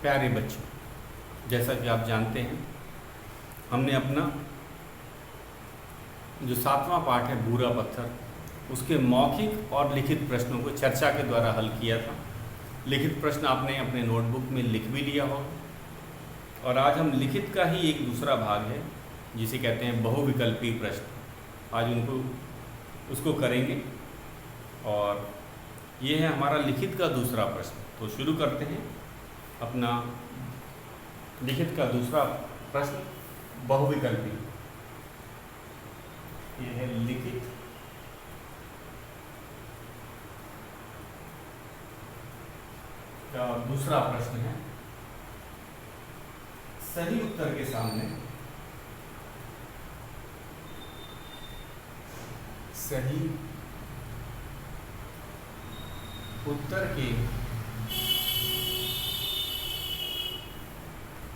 प्यारे बच्चों, जैसा कि आप जानते हैं हमने अपना जो 7वां पाठ है भूरा पत्थर, उसके मौखिक और लिखित प्रश्नों को चर्चा के द्वारा हल किया था। लिखित प्रश्न आपने अपने नोटबुक में लिख भी लिया होगा और आज हम लिखित का ही एक दूसरा भाग है जिसे कहते हैं बहुविकल्पी प्रश्न, आज उसको करेंगे और ये है हमारा लिखित का दूसरा प्रश्न। तो शुरू करते हैं अपना लिखित का दूसरा प्रश्न बहुविकल्पी। ये है लिखित का दूसरा प्रश्न है। सही उत्तर के सामने सही उत्तर के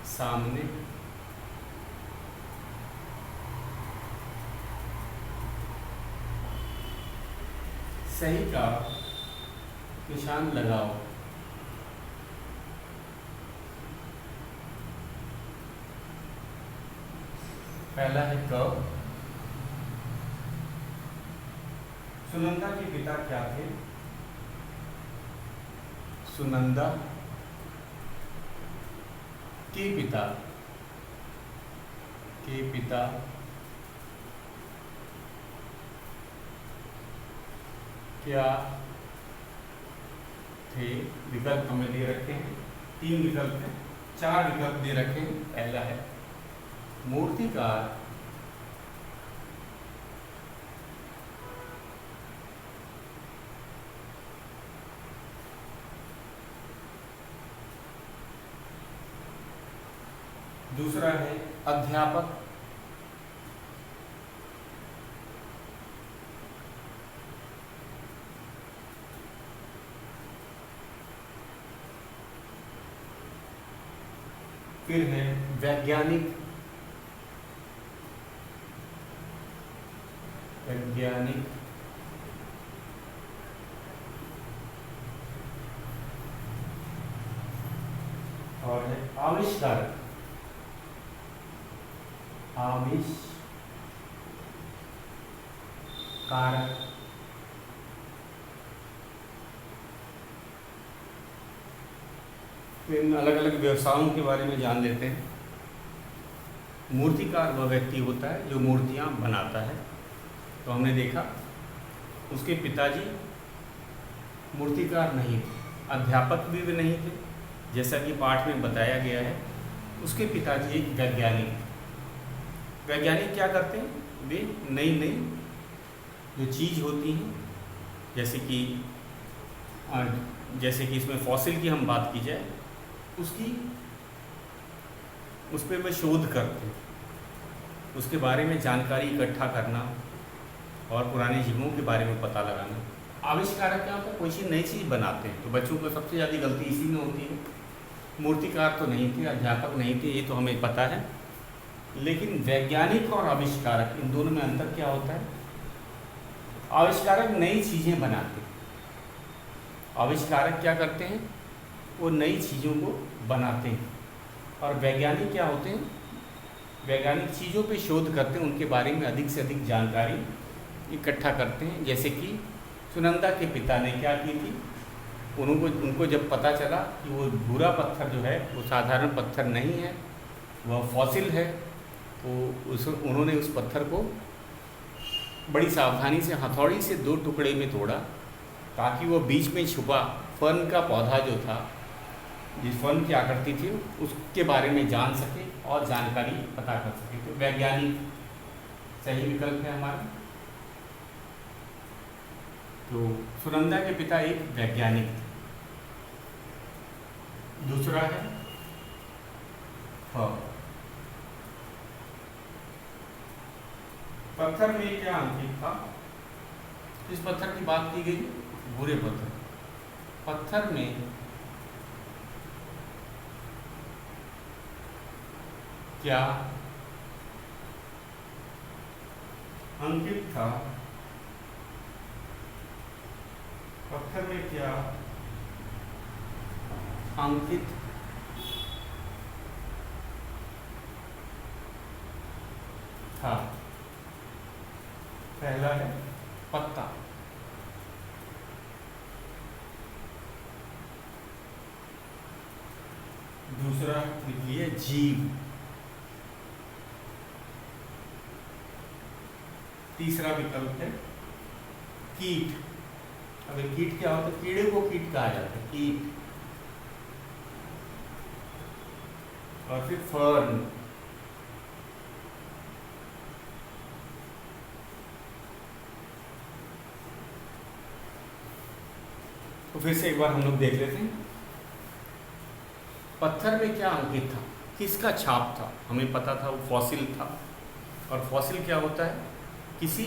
सामने सही का निशान लगाओ। पहला है क। सुनंदा के पिता क्या थे? सुनंदा के पिता क्या थे? विकल्प हमें दे रखे हैं, 3 विकल्प हैं, 4 विकल्प दे रखे हैं। पहला है मूर्तिकार, दूसरा है अध्यापक, फिर है वैज्ञानिक, और है आविष्कारक। इन अलग अलग व्यवसायों के बारे में जान लेते हैं। मूर्तिकार वह व्यक्ति होता है जो मूर्तियां बनाता है। तो हमने देखा उसके पिताजी मूर्तिकार नहीं थे, अध्यापक भी वे नहीं थे, जैसा कि पाठ में बताया गया है। उसके पिताजी एक वैज्ञानिक। वैज्ञानिक क्या करते हैं? वे नई नई जो चीज़ होती हैं, जैसे कि इसमें फॉसिल की हम बात की जाए, उस पर वे शोध करते हैं, उसके बारे में जानकारी इकट्ठा करना और पुराने जीवों के बारे में पता लगाना। आविष्कारक क्या होता है? कोई चीज़ नई चीज़ बनाते हैं। तो बच्चों को सबसे ज़्यादा गलती इसी में होती है। मूर्तिकार तो नहीं थे, अध्यापक नहीं थे, ये तो हमें पता है, लेकिन वैज्ञानिक और आविष्कारक, इन दोनों में अंतर क्या होता है? आविष्कारक नई चीज़ें बनाते हैं, आविष्कारक क्या करते हैं? वो नई चीज़ों को बनाते हैं। और वैज्ञानिक क्या होते हैं? वैज्ञानिक चीज़ों पे शोध करते हैं, उनके बारे में अधिक से अधिक जानकारी इकट्ठा करते हैं। जैसे कि सुनंदा के पिता ने क्या की थी? उनको जब पता चला कि वो भूरा पत्थर जो है वो साधारण पत्थर नहीं है, वह फॉसिल है, तो उन्होंने उस पत्थर को बड़ी सावधानी से हथौड़ी से 2 टुकड़े में तोड़ा, ताकि वो बीच में छुपा फर्न का पौधा जो था, जिस फर्न की आकृति थी, उसके बारे में जान सके और जानकारी पता कर सके। तो वैज्ञानिक सही विकल्प है हमारा। तो सुनंदा के पिता एक वैज्ञानिक थे। दूसरा है पत्थर में क्या अंकित था? इस पत्थर की बात की गई, भूरे पत्थर। पत्थर में क्या अंकित था? पत्थर में क्या अंकित था। पहला है पत्ता, दूसरा लिखिए जीव, तीसरा विकल्प है कीट। अब ये कीट क्या होता है? कीड़े को कीट कहा जाता है, कीट। और फिर फर्न, तो फिर से एक बार हम लोग देख लेते हैं। पत्थर में क्या अंकित था, किसका छाप था? हमें पता था वो फॉसिल था। और फॉसिल क्या होता है? किसी,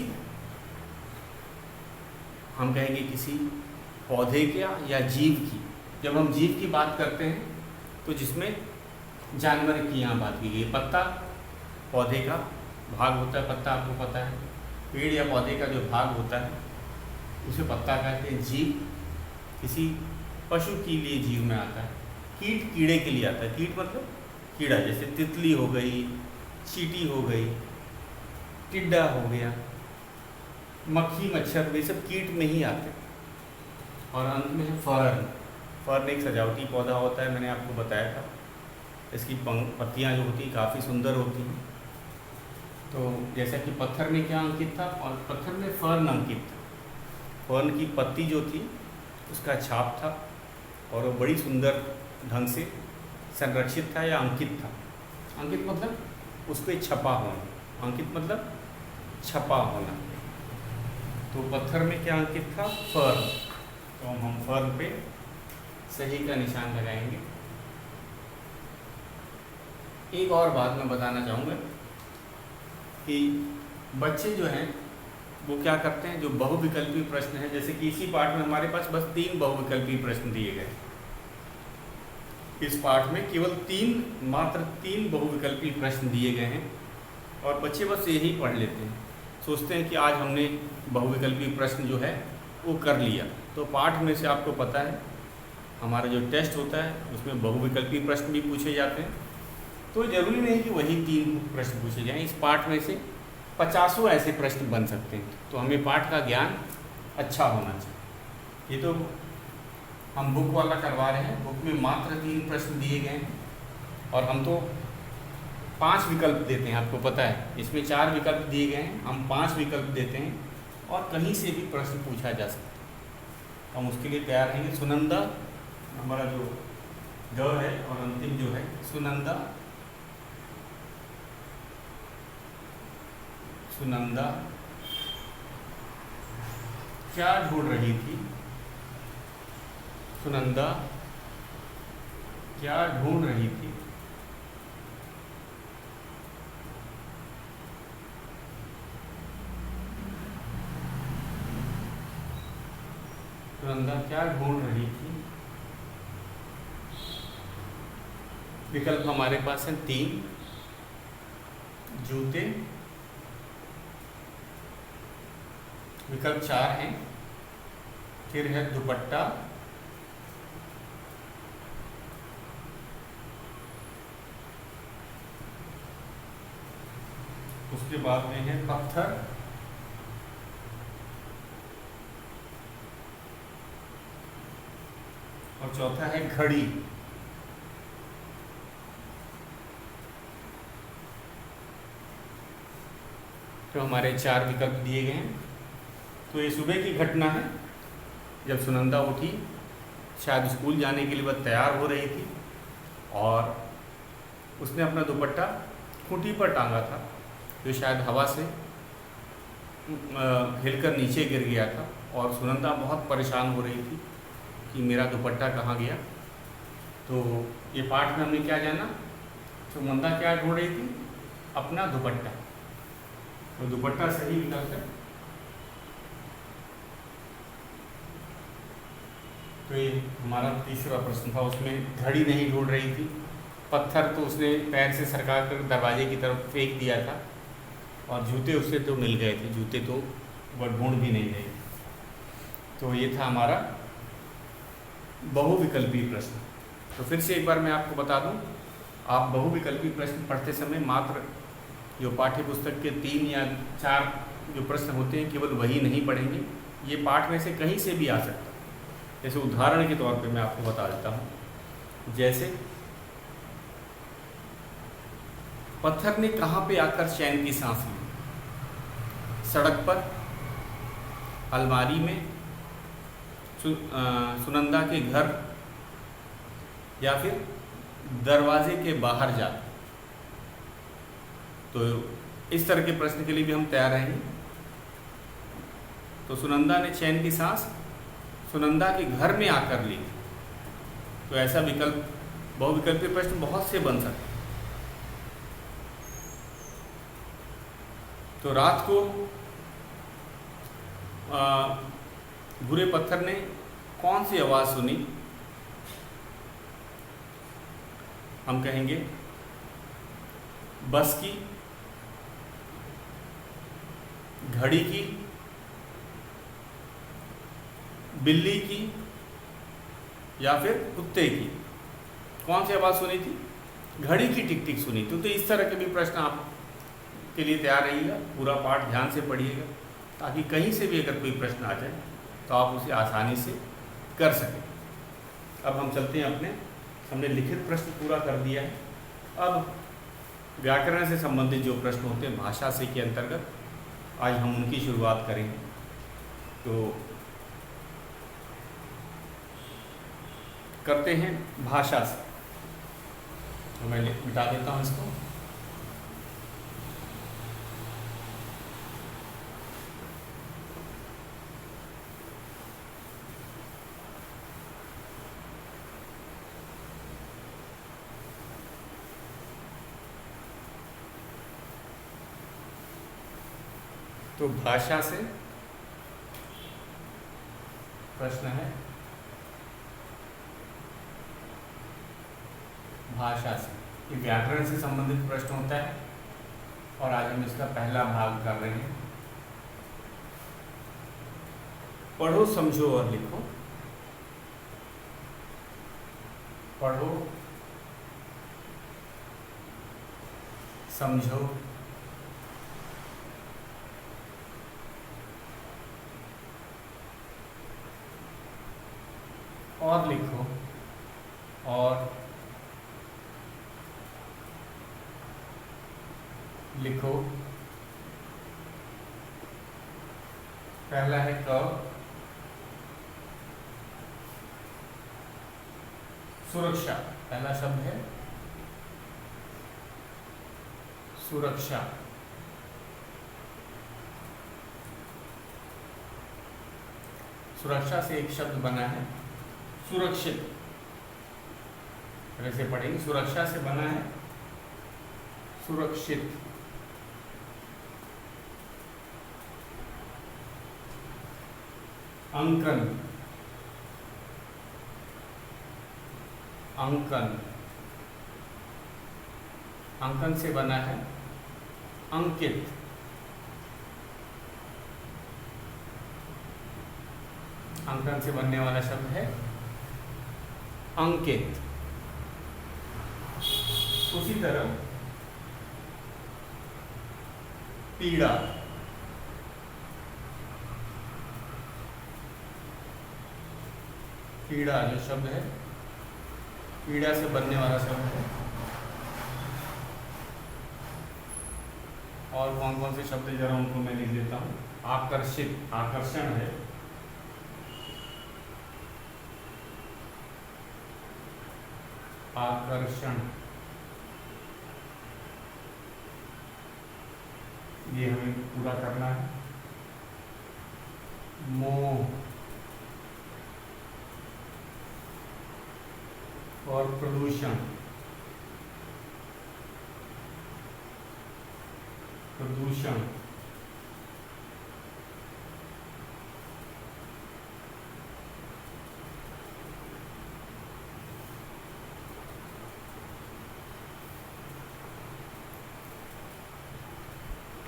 हम कहेंगे किसी पौधे क्या या जीव की। जब हम जीव की बात करते हैं तो जिसमें जानवर की यहाँ बात की गई। पत्ता पौधे का भाग होता है, पत्ता आपको पता है। पेड़ या पौधे का जो भाग होता है उसे पत्ता कहते हैं। जीव किसी पशु के लिए जीव में आता है। कीट कीड़े के लिए आता है। कीट मतलब कीड़ा, जैसे तितली हो गई, चींटी हो गई, टिड्डा हो गया, मक्खी मच्छर, वे सब कीट में ही आते हैं। और अंत में है फर्न। फर्न एक सजावटी पौधा होता है, मैंने आपको बताया था। इसकी पत्तियाँ जो होती हैं काफ़ी सुंदर होती हैं। तो जैसा कि पत्थर में क्या अंकित था, और पत्थर में फर्न अंकित था। फर्न की पत्ती जो थी उसका छाप था और वो बड़ी सुंदर ढंग से संरक्षित था या अंकित था। अंकित मतलब उस पर छपा होना, अंकित मतलब छपा होना। तो पत्थर में क्या अंकित था? फर्न। तो हम फर्न पे सही का निशान लगाएंगे। एक और बात मैं बताना चाहूँगा कि बच्चे जो हैं वो क्या करते हैं, जो बहुविकल्पी प्रश्न है, जैसे कि इसी पाठ में हमारे पास बस 3 बहुविकल्पी प्रश्न दिए गए। इस पाठ में केवल मात्र तीन बहुविकल्पी प्रश्न दिए गए हैं और बच्चे बस यही पढ़ लेते हैं, सोचते हैं कि आज हमने बहुविकल्पी प्रश्न जो है वो कर लिया। तो पाठ में से आपको पता है हमारा जो टेस्ट होता है उसमें बहुविकल्पी प्रश्न भी पूछे जाते हैं। तो ज़रूरी नहीं कि वही 3 प्रश्न पूछे जाएं। इस पाठ में से 50 ऐसे प्रश्न बन सकते हैं। तो हमें पाठ का ज्ञान अच्छा होना चाहिए। ये तो हम बुक वाला करवा रहे हैं, बुक में मात्र 3 प्रश्न दिए गए हैं और हम तो 5 विकल्प देते हैं, आपको पता है। इसमें 4 विकल्प दिए गए हैं, हम 5 विकल्प देते हैं और कहीं से भी प्रश्न पूछा जा सकता है। हम उसके लिए तैयार रहेंगे। सुनंदा हमारा जो ग है और अंतिम जो है सुनंदा, सुनंदा क्या ढूंढ रही थी? सुनंदा क्या ढूंढ रही थी? सुनंदा क्या ढूंढ रही थी? विकल्प हमारे पास हैं 3। जूते, विकल्प 4 हैं। फिर है दुपट्टा, उसके बाद में है पत्थर, और चौथा है घड़ी। तो हमारे 4 विकल्प दिए गए हैं। तो ये सुबह की घटना है जब सुनंदा उठी, शायद स्कूल जाने के लिए वह तैयार हो रही थी और उसने अपना दुपट्टा खूंटी पर टांगा था, जो शायद हवा से हिलकर नीचे गिर गया था और सुनंदा बहुत परेशान हो रही थी कि मेरा दुपट्टा कहाँ गया। तो ये पाठ में हमने क्या जाना, सुनंदा क्या ढूंढ रही थी? अपना दुपट्टा। तो दुपट्टा सही विकल्प है। तो ये हमारा तीसरा प्रश्न था, उसमें घड़ी नहीं ढूंढ रही थी। पत्थर तो उसने पैर से सरका कर दरवाजे की तरफ फेंक दिया था और जूते उससे तो मिल गए थे, जूते तो वह ढूंढ भी नहीं रही। तो ये था हमारा बहुविकल्पी प्रश्न। तो फिर से एक बार मैं आपको बता दूं, आप बहुविकल्पी प्रश्न पढ़ते समय मात्र जो पाठ्य पुस्तक के 3 या 4 जो प्रश्न होते हैं केवल वही नहीं पढ़ेंगे, ये पाठ में से कहीं से भी आ सकता है। जैसे उदाहरण के तौर पे मैं आपको बता देता हूँ, जैसे पत्थर ने कहाँ पे आकर चैन की सांस ली? सड़क पर, अलमारी में, सुनंदा के घर, या फिर दरवाजे के बाहर जाकर। तो इस तरह के प्रश्न के लिए भी हम तैयार रहेंगे। तो सुनंदा ने चैन की सांस सुनंदा के घर में आकर ली। तो ऐसा विकल्प, बहुविकल्पीय प्रश्न बहुत से बन सकते हैं। तो रात को भूरे पत्थर ने कौन सी आवाज़ सुनी? हम कहेंगे बस की, घड़ी की, बिल्ली की, या फिर कुत्ते की। कौन सी आवाज़ सुनी थी? घड़ी की टिक टिक सुनी थी। तो इस तरह के भी प्रश्न आप के लिए तैयार रहिएगा। पूरा पाठ ध्यान से पढ़िएगा ताकि कहीं से भी अगर कोई प्रश्न आ जाए तो आप उसे आसानी से कर सकें। अब हम चलते हैं अपने, हमने लिखित प्रश्न पूरा कर दिया है। अब व्याकरण से संबंधित जो प्रश्न होते हैं भाषा से के अंतर्गत, आज हम उनकी शुरुआत करेंगे। तो करते हैं भाषा से। तो मैं मिटा देता हूँ इसको। तो भाषा से प्रश्न है, भाषा से। ये व्याकरण से संबंधित प्रश्न होता है और आज हम इसका पहला भाग कर रहे हैं। पढ़ो, समझो और लिखो। पढ़ो, समझो और लिखो। और लिखो। पहला है क, सुरक्षा। पहला शब्द है सुरक्षा। सुरक्षा से एक शब्द बना है सुरक्षित। ऐसे पढ़ेंगे, सुरक्षा से बना है सुरक्षित। अंकन। अंकन। अंकन से बना है अंकित। अंकन से बनने वाला शब्द है अंकित। उसी तरह पीड़ा। पीड़ा जो शब्द है, पीड़ा से बनने वाला शब्द है। और कौन कौन से शब्द जरा उनको मैं लिख देता हूँ। आकर्षित, आकर्षण है। आकर्षण, ये हमें पूरा करना है। मोह और प्रदूषण। प्रदूषण,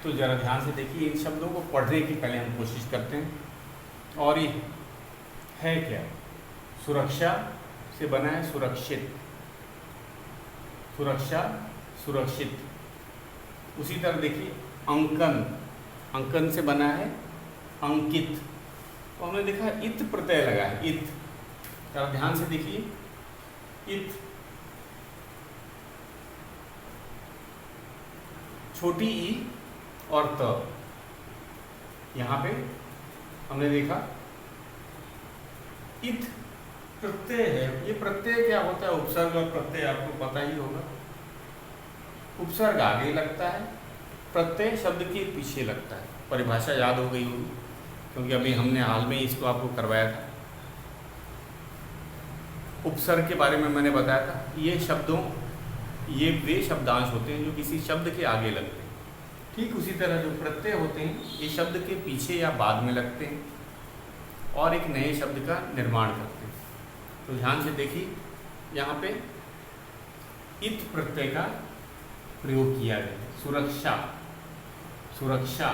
तो ज़रा ध्यान से देखिए, इन शब्दों को पढ़ने की पहले हम कोशिश करते हैं। और ये है क्या? सुरक्षा से बना है सुरक्षित। सुरक्षा, सुरक्षित। उसी तरह देखिए अंकन, अंकन से बना है अंकित, तो हमने देखा इत प्रत्यय लगा है, इत। जरा ध्यान से देखिए, इत छोटी ई और त, यहाँ पे हमने देखा इत प्रत्यय है। ये प्रत्यय क्या होता है? उपसर्ग और प्रत्यय आपको पता ही होगा। उपसर्ग आगे लगता है, प्रत्यय शब्द के पीछे लगता है। परिभाषा याद हो गई होगी क्योंकि अभी हमने हाल में इसको आपको करवाया था। उपसर्ग के बारे में मैंने बताया था, ये वे शब्दांश होते हैं जो किसी शब्द के आगे लगते हैं। ठीक उसी तरह जो प्रत्यय होते हैं ये शब्द के पीछे या बाद में लगते हैं और एक नए शब्द का निर्माण करते हैं। तो ध्यान से देखिए, यहाँ पे इत प्रत्यय का प्रयोग किया गया है। सुरक्षा, सुरक्षा,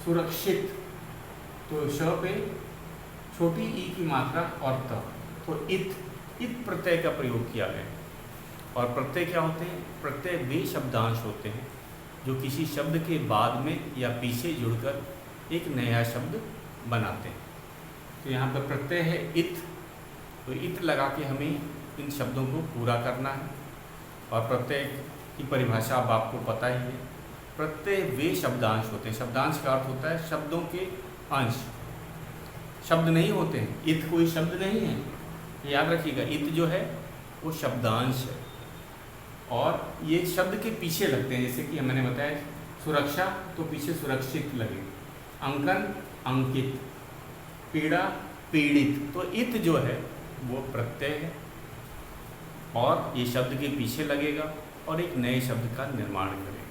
सुरक्षित, तो श पे छोटी ई की मात्रा और त, तो इत प्रत्यय का प्रयोग किया गया है। और प्रत्यय क्या होते हैं? प्रत्यय वे शब्दांश होते हैं जो किसी शब्द के बाद में या पीछे जुड़कर एक नया शब्द बनाते हैं। तो यहाँ पर प्रत्यय है इत, तो इत लगा के हमें इन शब्दों को पूरा करना है। और प्रत्यय की परिभाषा अब आपको पता ही है। प्रत्यय वे शब्दांश होते हैं। शब्दांश का अर्थ होता है शब्दों के अंश, शब्द नहीं होते हैं। इत कोई शब्द नहीं है, याद रखिएगा। इत जो है वो शब्दांश है और ये शब्द के पीछे लगते हैं। जैसे कि मैंने बताया सुरक्षा, तो पीछे सुरक्षित लगे। अंकन, अंकित। पीड़ा, पीड़ित। तो इत जो है वो प्रत्यय है और ये शब्द के पीछे लगेगा और एक नए शब्द का निर्माण करेगा।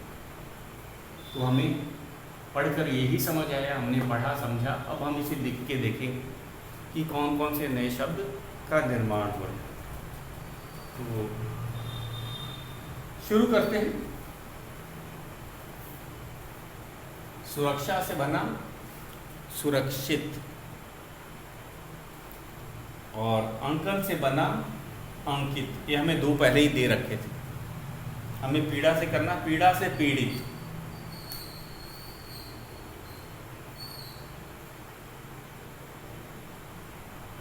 तो हमें पढ़कर यही समझ आया, हमने पढ़ा समझा। अब हम इसे लिख के देखेंगे कि कौन कौन से नए शब्द का निर्माण हुआ है। तो शुरू करते हैं। सुरक्षा से बना सुरक्षित और अंकन से बना अंकित। ये हमें दो पहले ही दे रखे थे। हमें पीड़ा से करना, पीड़ा से पीड़ित।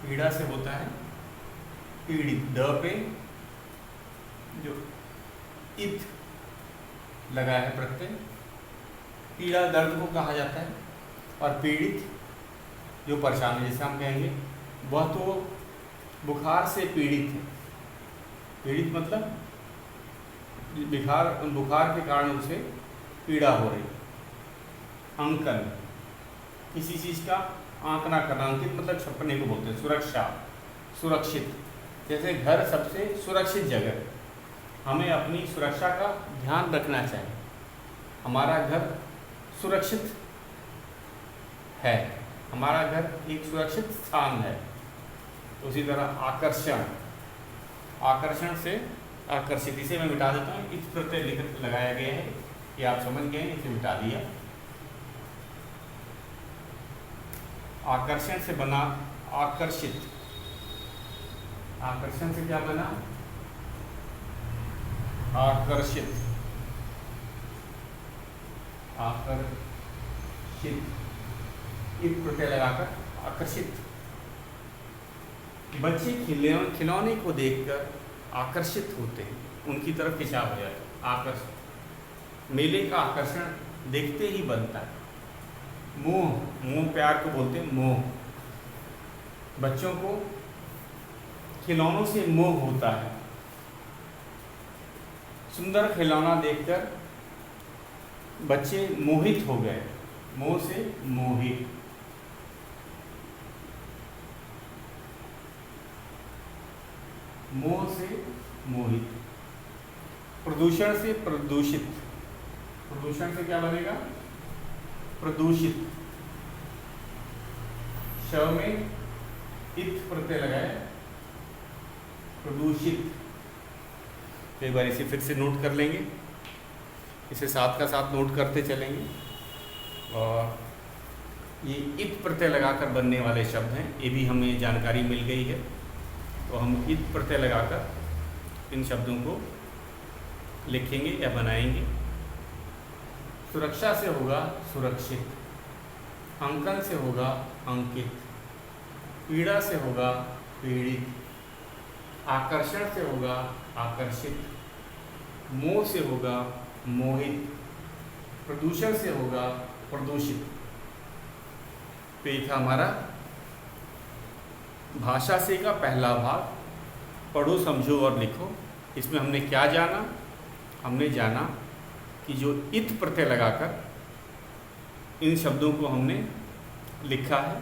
पीड़ा से होता है पीड़ित। द पे जो इत लगा है प्रत्यय, पीड़ा दर्द को कहा जाता है। और पीड़ित जो परेशान है, जैसे हम कहेंगे वह तो बुखार से पीड़ित है। पीड़ित मतलब बुखार के कारण उसे पीड़ा हो रही। अंकन किसी चीज़ का आंकना करना। अंकित मतलब छपने को बोलते हैं। सुरक्षा, सुरक्षित। जैसे घर सबसे सुरक्षित जगह है, हमें अपनी सुरक्षा का ध्यान रखना चाहिए। हमारा घर सुरक्षित है, हमारा घर एक सुरक्षित स्थान है। उसी तरह आकर्षण, आकर्षण से आकर्षित। इसे मैं मिटा देता हूँ। इस प्रत्यय लिखित लगाया गया है, ये आप समझ गए, इसे मिटा दिया। आकर्षण से बना आकर्षित। आकर्षण से क्या बना? आकर्षित, आकर्षित। एक प्रत्यय लगाकर आकर्षित। बच्चे खिलौने को देखकर आकर्षित होते हैं, उनकी तरफ खिंचाव हो जाता है। आकर्षण, मेले का आकर्षण देखते ही बनता है। मोह, मोह प्यार को बोलते हैं मोह। बच्चों को खिलौनों से मोह होता है। सुंदर खिलौना देखकर बच्चे मोहित हो गए। मोह से मोहित। मोह से मोहित। प्रदूषण से प्रदूषित। प्रदूषण से क्या बनेगा? प्रदूषित। श में इत प्रत्यय लगाए, प्रदूषित। तो एक बार इसे फिर से नोट कर लेंगे, इसे साथ का साथ नोट करते चलेंगे। और ये इत प्रत्यय लगाकर बनने वाले शब्द हैं, ये भी हमें जानकारी मिल गई है। तो हम इत प्रत्यय लगाकर इन शब्दों को लिखेंगे या बनाएंगे। सुरक्षा से होगा सुरक्षित, अंकन से होगा अंकित, पीड़ा से होगा पीड़ित, आकर्षण से होगा आकर्षित, मोह से होगा मोहित, प्रदूषण से होगा प्रदूषित। तो ये था हमारा भाषा से का पहला भाग, पढ़ो समझो और लिखो। इसमें हमने क्या जाना? हमने जाना कि जो इत प्रत्यय लगाकर इन शब्दों को हमने लिखा है,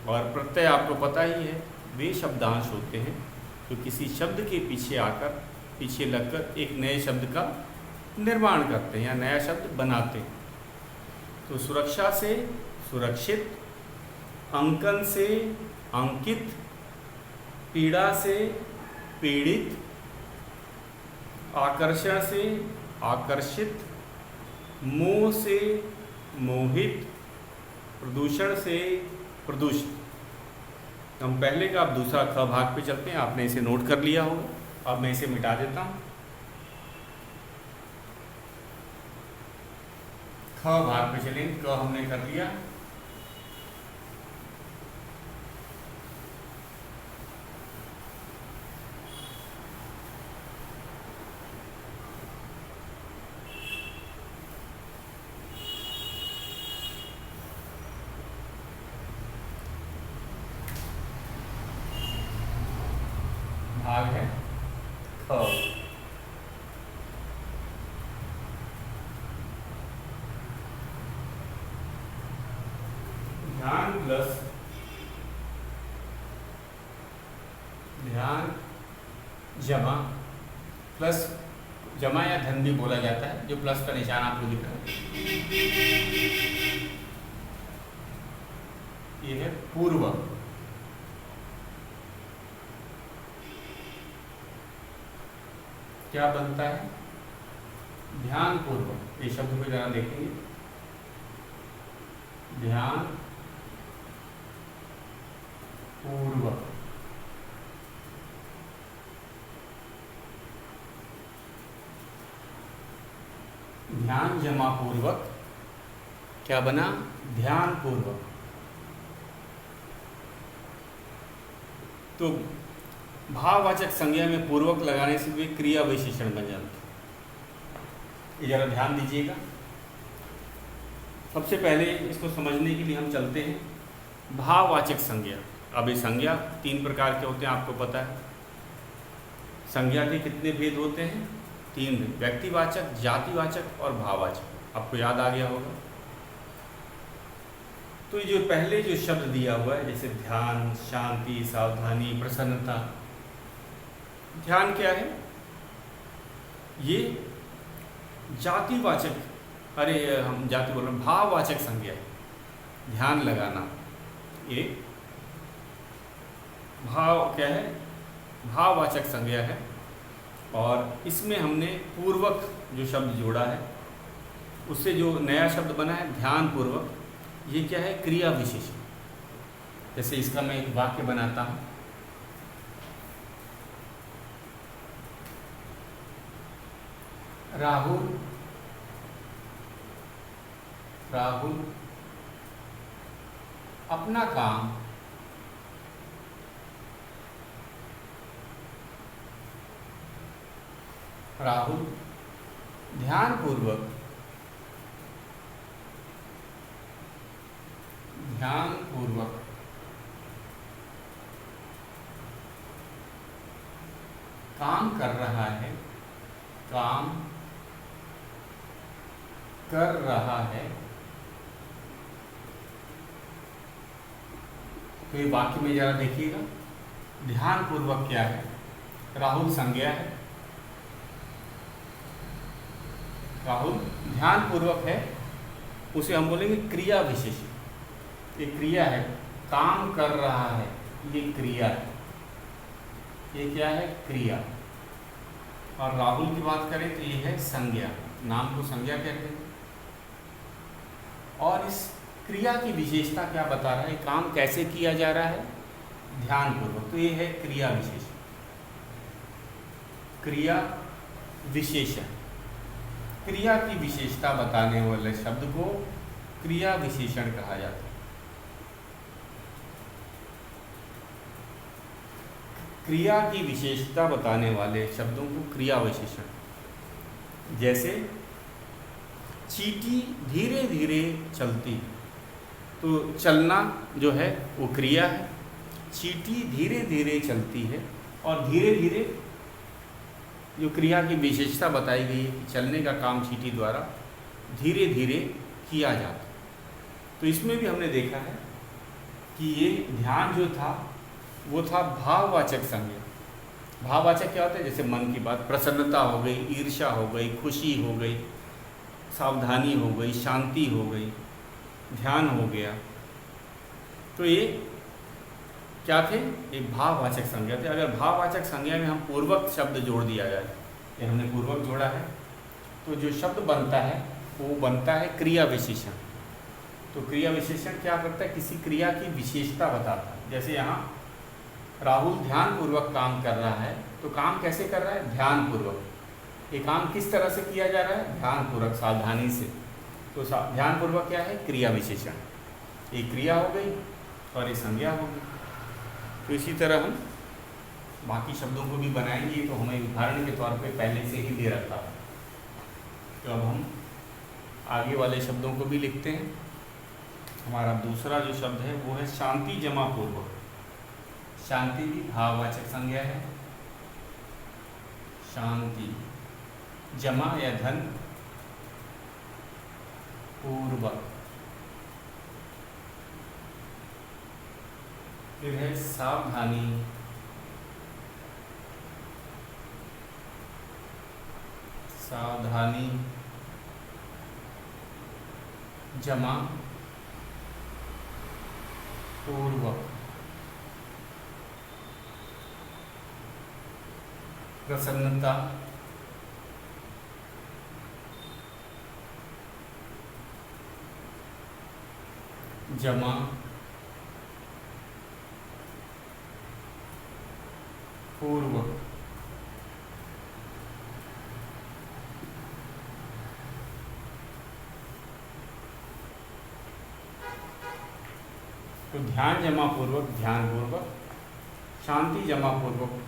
और प्रत्यय आपको पता ही है वे शब्दांश होते हैं जो किसी शब्द के पीछे आकर, पीछे लगकर एक नए शब्द का निर्माण करते हैं या नया शब्द बनाते हैं। तो सुरक्षा से सुरक्षित, अंकन से अंकित, पीड़ा से पीड़ित, आकर्षण से आकर्षित, मोह से मोहित, प्रदूषण से प्रदूषित। हम पहले का अब दूसरा ख भाग पे चलते हैं। आपने इसे नोट कर लिया होगा, अब मैं इसे मिटा देता हूँ। ख भाग पे चलेंगे। क हमने कर लिया, भाग है ख। ध्यान प्लस ध्यान जमा, प्लस जमा या धन भी बोला जाता है, जो प्लस का निशान आपको दिख रहा है ये है पूर्व। क्या बनता है? ध्यान पूर्वक। ये शब्द को जरा देखेंगे, ध्यान पूर्वक। ध्यान जमा पूर्वक क्या बना? ध्यान पूर्वक। तो भाववाचक संज्ञा में पूर्वक लगाने से भी क्रिया विशेषण बन जाता है। ये जरा ध्यान दीजिएगा। सबसे पहले इसको समझने के लिए हम चलते हैं भाववाचक संज्ञा। अब ये संज्ञा तीन प्रकार के होते हैं, आपको पता है। संज्ञा के कितने भेद होते हैं? तीन भेद, व्यक्तिवाचक, जातिवाचक और भाववाचक। आपको याद आ गया होगा। तो ये जो पहले जो शब्द दिया हुआ है, जैसे ध्यान, शांति, सावधानी, प्रसन्नता। ध्यान क्या है? ये जातिवाचक, अरे हम जाति बोल रहे हैं, भाववाचक संज्ञा है। ध्यान लगाना ये भाव क्या है? भाववाचक संज्ञा है। और इसमें हमने पूर्वक जो शब्द जोड़ा है, उससे जो नया शब्द बना है ध्यान पूर्वक, ये क्या है? क्रिया विशेषण। जैसे इसका मैं एक वाक्य बनाता हूँ। राहुल अपना काम राहुल ध्यानपूर्वक काम कर रहा है, तो ये वाक्य में जरा देखिएगा। ध्यानपूर्वक क्या है? राहुल संज्ञा है, राहुल ध्यानपूर्वक है, उसे हम बोलेंगे क्रिया विशेषण। ये क्रिया है, काम कर रहा है, ये क्रिया है। ये क्या है? क्रिया। और राहुल की बात करें तो ये है संज्ञा, नाम को संज्ञा कहते हैं। और इस क्रिया की विशेषता क्या बता रहा है? काम कैसे किया जा रहा है? ध्यानपूर्वक। तो ये है क्रिया विशेषण। क्रिया विशेषण क्रिया की विशेषता बताने वाले शब्द को क्रिया विशेषण कहा जाता है। क्रिया की विशेषता बताने वाले शब्दों को क्रिया विशेषण। जैसे चींटी धीरे धीरे चलती, तो चलना जो है वो क्रिया है। चींटी धीरे धीरे चलती है, और धीरे धीरे जो क्रिया की विशेषता बताई गई है कि चलने का काम चींटी द्वारा धीरे धीरे किया जाता है। तो इसमें भी हमने देखा है कि ये ध्यान जो था वो था भाववाचक संज्ञा। भाववाचक क्या होता है? जैसे मन की बात, प्रसन्नता हो गई, ईर्ष्या हो गई, खुशी हो गई, सावधानी हो गई, शांति हो गई, ध्यान हो गया। तो ये क्या थे? एक भाववाचक संज्ञा थे। अगर भाववाचक संज्ञा में हम पूर्वक शब्द जोड़ दिया जाए, ये हमने पूर्वक जोड़ा है, तो जो शब्द बनता है वो बनता है क्रिया विशेषण। तो क्रिया विशेषण क्या करता है? किसी क्रिया की विशेषता बताता है। जैसे यहाँ राहुल ध्यानपूर्वक काम कर रहा है, तो काम कैसे कर रहा है? ध्यानपूर्वक। ये काम किस तरह से किया जा रहा है? ध्यानपूर्वक, सावधानी से। तो ध्यानपूर्वक क्या है? क्रिया विशेषण। ये क्रिया हो गई और ये संज्ञा हो गई। तो इसी तरह हम बाकी शब्दों को भी बनाएंगे, तो हमें उदाहरण के तौर पे पहले से ही दे रखा है। तो अब हम आगे वाले शब्दों को भी लिखते हैं। हमारा दूसरा जो शब्द है वो है शांति जमा पूर्वक। शांति भी भाववाचक संज्ञा है। शांति जमा या धन पूर्वक। फिर है सावधानी सावधानी जमा पूर्वक। प्रसन्नता जमा पूर्वक। तो ध्यान जमा पूर्वक, ध्यान पूर्वक। शांति जमा पूर्वक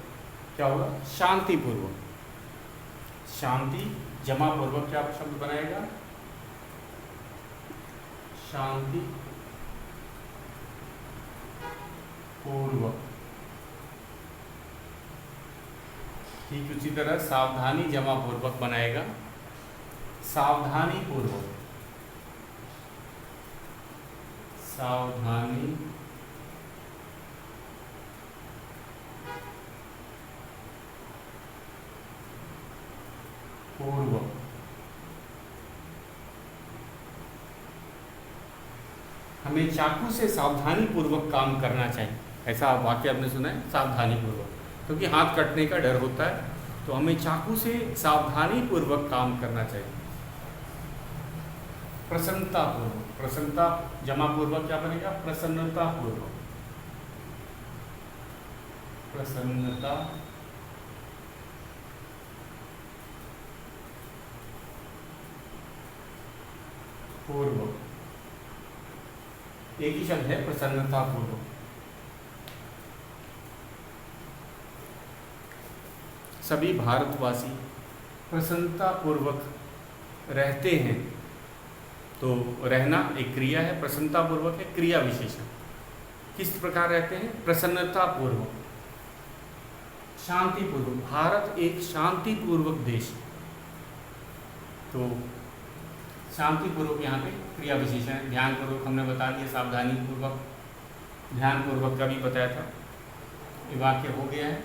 क्या होगा? शांति पूर्वक। शांति जमा पूर्वक क्या शब्द बनाएगा? शांति पूर्वक। ठीक उसी तरह सावधानी जमा पूर्वक बनाएगा सावधानी पूर्वक। सावधानी पूर्वक। हमें चाकू से सावधानी पूर्वक काम करना चाहिए, ऐसा वाक्य आपने सुना है? सावधानी पूर्वक, क्योंकि हाथ कटने का डर होता है, तो हमें चाकू से सावधानी पूर्वक काम करना चाहिए। प्रसन्नता पूर्वक। प्रसन्नता जमा पूर्वक क्या बनेगा? प्रसन्नता पूर्वक। प्रसन्नता पूर्वक। एक ही शब्द है, प्रसन्नता पूर्वक। सभी भारतवासी प्रसन्नता पूर्वक रहते हैं। तो रहना एक क्रिया है, प्रसन्नता पूर्वक है क्रिया विशेषण। किस प्रकार रहते हैं? प्रसन्नता पूर्वक, शांति पूर्वक। भारत एक शांति पूर्वक देश है, तो शांति पूर्वक यहाँ पे क्रिया विशेषण है। ध्यान पूर्वक हमने बता दिया, सावधानी पूर्वक, ध्यान पूर्वक का भी बताया था। ये वाक्य हो गया है।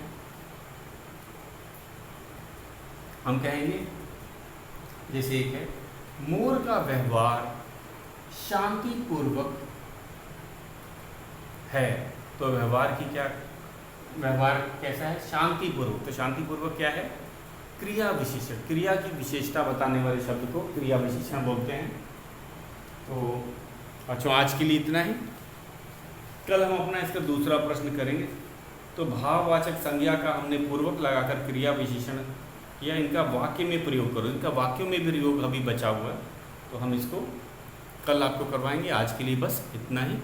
हम कहेंगे जैसे एक है, मोर का व्यवहार शांति पूर्वक है। तो व्यवहार की क्या, व्यवहार कैसा है? शांति पूर्वक। तो शांति पूर्वक क्या है? क्रिया विशेषण। क्रिया की विशेषता बताने वाले शब्द को क्रिया विशेषण बोलते हैं। तो अच्छा, आज के लिए इतना ही। कल हम अपना इसका दूसरा प्रश्न करेंगे। तो भाववाचक संज्ञा का हमने पूर्वक लगाकर क्रिया विशेषण या इनका वाक्य में प्रयोग करो। इनका वाक्यों में भी प्रयोग अभी बचा हुआ है, तो हम इसको कल आपको करवाएंगे। आज के लिए बस इतना ही।